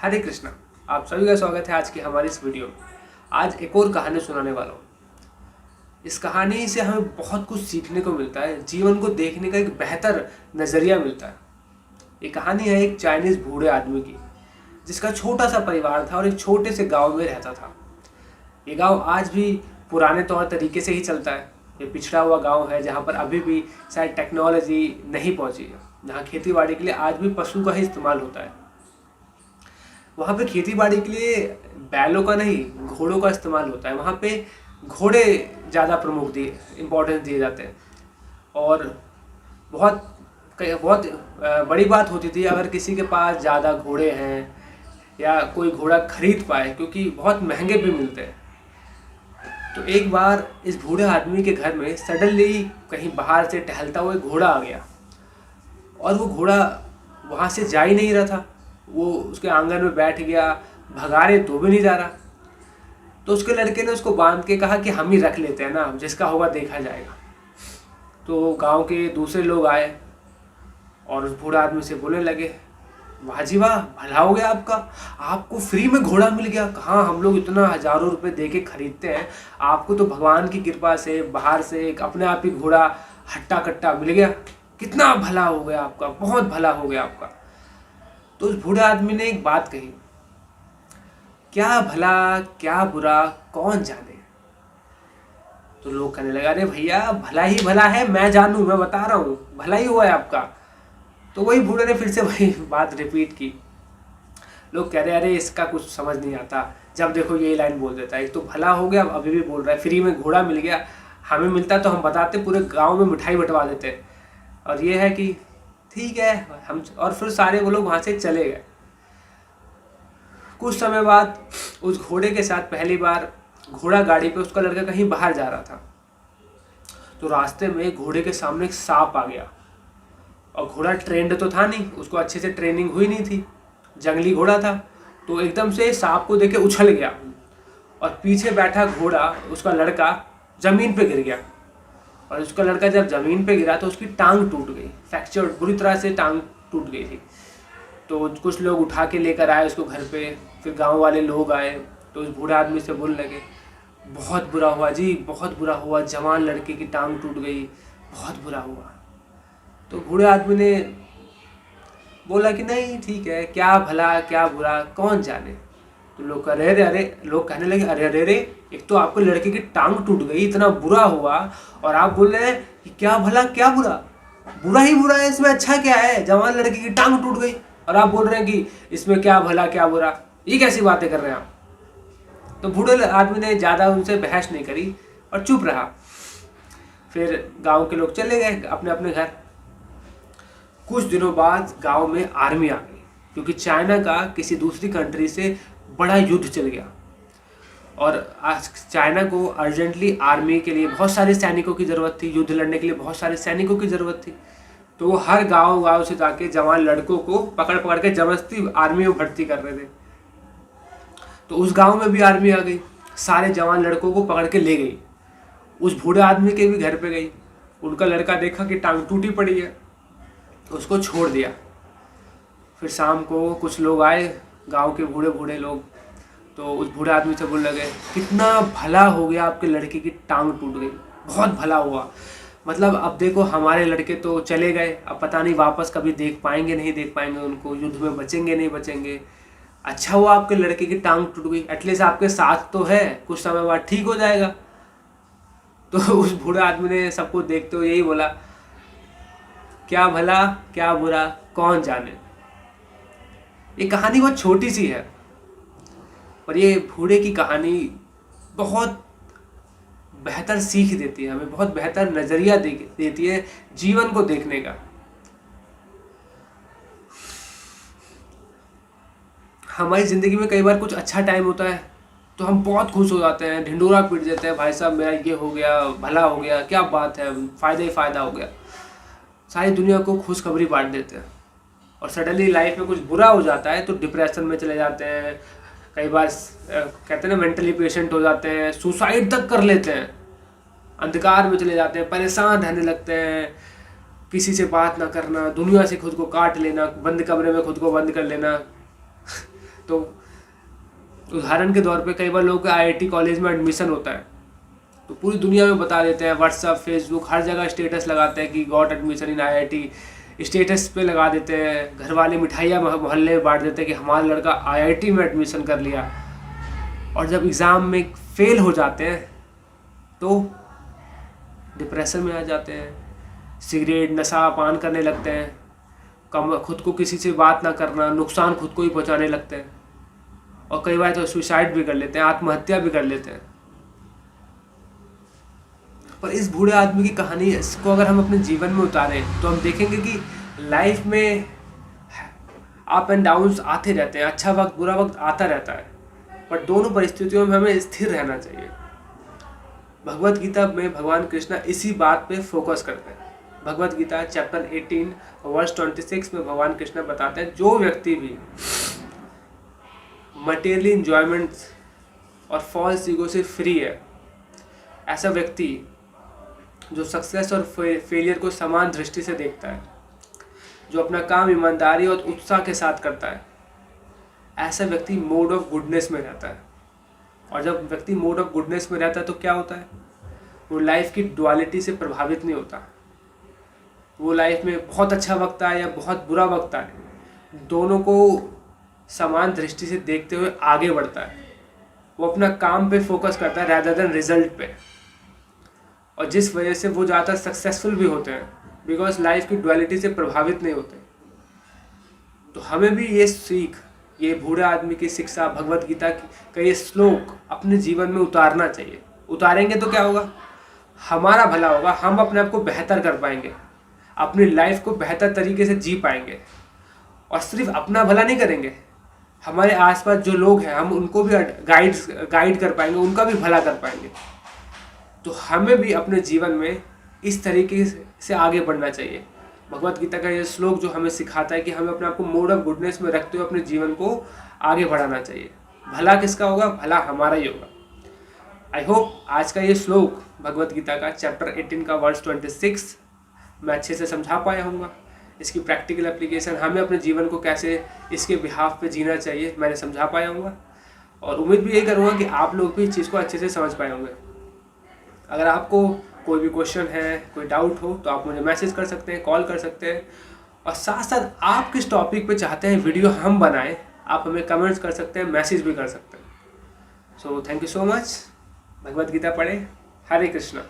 हरे कृष्णा। आप सभी का स्वागत है आज की हमारी इस वीडियो में। आज एक और कहानी सुनाने वाला हूँ। इस कहानी से हमें बहुत कुछ सीखने को मिलता है, जीवन को देखने का एक बेहतर नज़रिया मिलता है। ये कहानी है एक चाइनीज़ बूढ़े आदमी की, जिसका छोटा सा परिवार था और एक छोटे से गांव में रहता था। ये गांव आज भी पुराने तौर तरीके से ही चलता है। ये पिछड़ा हुआ गांव है जहाँ पर अभी भी शायद टेक्नोलॉजी नहीं पहुँची है, जहाँ खेती बाड़ी के लिए आज भी पशु का ही इस्तेमाल होता है। वहाँ पे खेती बाड़ी के लिए बैलों का नहीं, घोड़ों का इस्तेमाल होता है। वहाँ पे घोड़े ज़्यादा इम्पोर्टेंस दिए जाते हैं। और बहुत बहुत बड़ी बात होती थी अगर किसी के पास ज़्यादा घोड़े हैं या कोई घोड़ा खरीद पाए, क्योंकि बहुत महंगे भी मिलते हैं। तो एक बार इस बूढ़े आदमी के घर में सडनली कहीं बाहर से टहलता हुआ घोड़ा आ गया, और वो घोड़ा वहाँ से जा ही नहीं रहा था। वो उसके आंगन में बैठ गया, भगा रहे तो भी नहीं जा रहा। तो उसके लड़के ने उसको बांध के कहा कि हम ही रख लेते हैं ना, जिसका होगा देखा जाएगा। तो गांव के दूसरे लोग आए और उस बूढ़ा आदमी से बोलने लगे, वाह जी वाह, भला हो गया आपका, आपको फ्री में घोड़ा मिल गया। कहाँ हम लोग इतना हजारों रुपए दे के खरीदते हैं, आपको तो भगवान की कृपा से बाहर से एक अपने आप ही घोड़ा हट्टा कट्टा मिल गया। कितना भला हो गया आपका, बहुत भला हो गया आपका। तो उस बूढ़े आदमी ने एक बात कही, क्या भला क्या बुरा कौन जाने। तो लोग कहने लगा, अरे भैया भला ही भला है, मैं जानूं, मैं बता रहा हूँ, भला ही हुआ है आपका। तो वही बूढ़े ने फिर से वही बात रिपीट की। लोग कह रहे, अरे इसका कुछ समझ नहीं आता, जब देखो यही लाइन बोल देता है। एक तो भला हो गया, अभी भी बोल रहा है, फ्री में घोड़ा मिल गया। हमें मिलता तो हम बताते, पूरे गांव में मिठाई बंटवा देते। और ये है कि ठीक है हम, और फिर सारे वो लोग वहाँ से चले गए। कुछ समय बाद उस घोड़े के साथ पहली बार घोड़ा गाड़ी पे उसका लड़का कहीं बाहर जा रहा था। तो रास्ते में घोड़े के सामने एक सांप आ गया, और घोड़ा ट्रेंड तो था नहीं, उसको अच्छे से ट्रेनिंग हुई नहीं थी, जंगली घोड़ा था। तो एकदम से सांप को देखे उछल गया, और पीछे बैठा घोड़ा उसका लड़का जमीन पे गिर गया। और उसका लड़का जब जमीन पे गिरा तो उसकी टांग टूट गई, फ्रैक्चर, बुरी तरह से टांग टूट गई थी। तो कुछ लोग उठा के लेकर आए उसको घर पे। फिर गांव वाले लोग आए तो उस बूढ़े आदमी से बोलने लगे, बहुत बुरा हुआ जी, बहुत बुरा हुआ, जवान लड़के की टांग टूट गई, बहुत बुरा हुआ। तो बूढ़े आदमी ने बोला कि नहीं ठीक है, क्या भला क्या बुरा कौन जाने। तो लोग कह रहे, अरे लोग कहने लगे, अरे अरे अरे, एक तो आपको लड़के की टांग टूट गई, इतना बुरा हुआ, और आप बोल रहे हैं कि क्या भला क्या बुरा, बुरा ही बुरा है, इसमें अच्छा क्या है, जवान लड़के की टांग टूट गई, और आप बोल रहे हैं कि इसमें क्या भला क्या बुरा, ये कैसी बातें कर रहे हैं आप। तो बूढ़े आदमी ने ज़्यादा उनसे बहस नहीं करी और चुप रहा। फिर गांव के लोग चले गए अपने अपने घर। कुछ दिनों बाद गांव में आर्मी आ गई, क्योंकि चाइना का किसी दूसरी कंट्री से बड़ा युद्ध चल गया, और आज चाइना को अर्जेंटली आर्मी के लिए बहुत सारे सैनिकों की ज़रूरत थी, युद्ध लड़ने के लिए बहुत सारे सैनिकों की ज़रूरत थी। तो वो हर गांव से जाके जवान लड़कों को पकड़ पकड़ के जबरदस्ती आर्मी में भर्ती कर रहे थे। तो उस गांव में भी आर्मी आ गई, सारे जवान लड़कों को पकड़ के ले गई। उस बूढ़े आदमी के भी घर पे गई, उनका लड़का देखा कि टांग टूटी पड़ी है, उसको छोड़ दिया। फिर शाम को कुछ लोग आए, गांव के बूढ़े बूढ़े लोग, तो उस बूढ़े आदमी से बोलने लगे, कितना भला हो गया, आपके लड़के की टांग टूट गई, बहुत भला हुआ। मतलब अब देखो हमारे लड़के तो चले गए, अब पता नहीं वापस कभी देख पाएंगे नहीं देख पाएंगे उनको, युद्ध में बचेंगे नहीं बचेंगे। अच्छा हुआ आपके लड़के की टांग टूट गई, एटलीस्ट आपके साथ तो है, कुछ समय बाद ठीक हो जाएगा। तो उस बूढ़े आदमी ने सबको देखते हुए यही बोला, क्या भला क्या बुरा कौन जाने। ये कहानी बहुत छोटी सी है, पर ये बूढ़े की कहानी बहुत बेहतर सीख देती है हमें, बहुत बेहतर नज़रिया देती है जीवन को देखने का। हमारी ज़िंदगी में कई बार कुछ अच्छा टाइम होता है तो हम बहुत खुश हो जाते हैं, ढिंडोरा पीट देते हैं, भाई साहब मेरा ये हो गया, भला हो गया, क्या बात है, फ़ायदा ही फ़ायदा हो गया, सारी दुनिया को खुशखबरी बांट देते हैं। और सडनली लाइफ में कुछ बुरा हो जाता है तो डिप्रेशन में चले जाते हैं, कई बार कहते हैं ना मेंटली पेशेंट हो जाते हैं, सुसाइड तक कर लेते हैं, अंधकार में चले जाते हैं, परेशान रहने लगते हैं, किसी से बात ना करना, दुनिया से खुद को काट लेना, बंद कमरे में खुद को बंद कर लेना। तो उदाहरण के तौर पे कई बार लोगों का आईआईटी कॉलेज में एडमिशन होता है तो पूरी दुनिया में बता देते हैं, व्हाट्सअप फेसबुक हर जगह स्टेटस लगाते हैं कि got admission in IIT, status पे लगा देते हैं, घर वाले मिठाइयाँ मोहल्ले में बांट देते हैं कि हमारा लड़का आईआईटी में एडमिशन कर लिया। और जब एग्ज़ाम में फेल हो जाते हैं तो डिप्रेशन में आ जाते हैं, सिगरेट नशा पान करने लगते हैं, खुद को किसी से बात ना करना, नुकसान खुद को ही पहुंचाने लगते हैं और कई बार तो सुसाइड भी कर लेते हैं, आत्महत्या भी कर लेते हैं। पर इस बूढ़े आदमी की कहानी इसको अगर हम अपने जीवन में उतारें तो हम देखेंगे कि लाइफ में अप एंड डाउन्स आते रहते हैं, अच्छा वक्त बुरा वक्त आता रहता है, पर दोनों परिस्थितियों में हमें स्थिर रहना चाहिए। भगवत गीता में भगवान कृष्ण इसी बात पे फोकस करते हैं। भगवत गीता चैप्टर 18 वर्स 26 में भगवान कृष्ण बताते हैं जो व्यक्ति भी मटेरियल इंजॉयमेंट्स और फॉल्स ईगो से फ्री है, ऐसा व्यक्ति जो सक्सेस और फेलियर को समान दृष्टि से देखता है, जो अपना काम ईमानदारी और उत्साह के साथ करता है, ऐसा व्यक्ति मोड ऑफ गुडनेस में रहता है। और जब व्यक्ति मोड ऑफ गुडनेस में रहता है तो क्या होता है, वो लाइफ की डुअलिटी से प्रभावित नहीं होता। वो लाइफ में बहुत अच्छा वक्त आए या बहुत बुरा वक्त आए, दोनों को समान दृष्टि से देखते हुए आगे बढ़ता है। वो अपना काम पे फोकस करता है रैदर देन रिजल्ट पे, और जिस वजह से वो ज़्यादातर सक्सेसफुल भी होते हैं, बिकॉज लाइफ की डुअलिटी से प्रभावित नहीं होते। तो हमें भी ये सीख, ये बूढ़े आदमी की शिक्षा, भगवत गीता का ये श्लोक अपने जीवन में उतारना चाहिए। उतारेंगे तो क्या होगा, हमारा भला होगा, हम अपने आप को बेहतर कर पाएंगे, अपनी लाइफ को बेहतर तरीके से जी पाएंगे। और सिर्फ अपना भला नहीं करेंगे, हमारे आसपास जो लोग हैं हम उनको भी गाइड कर पाएंगे, उनका भी भला कर पाएंगे। तो हमें भी अपने जीवन में इस तरीके से आगे बढ़ना चाहिए। भगवत गीता का ये श्लोक जो हमें सिखाता है कि हमें अपने आप को मोड ऑफ गुडनेस में रखते हुए अपने जीवन को आगे बढ़ाना चाहिए। भला किसका होगा, भला हमारा ही होगा। आई होप आज का ये श्लोक भगवत गीता का चैप्टर 18 का वर्स 26 मैं अच्छे से समझा पाया हूँगा। इसकी प्रैक्टिकल एप्लीकेशन, हमें अपने जीवन को कैसे इसके बिहाफ पे जीना चाहिए, मैंने समझा पाया हूँगा। और उम्मीद भी यही करूँगा कि आप लोग भी इस चीज़ को अच्छे से समझ पाए होंगे। अगर आपको कोई भी क्वेश्चन है, कोई डाउट हो तो आप मुझे मैसेज कर सकते हैं, कॉल कर सकते हैं। और साथ साथ आप किस टॉपिक पे चाहते हैं वीडियो हम बनाएं, आप हमें कमेंट्स कर सकते हैं, मैसेज भी कर सकते हैं। So thank you so much. Bhagavad Gita पढ़ें। हरे कृष्णा।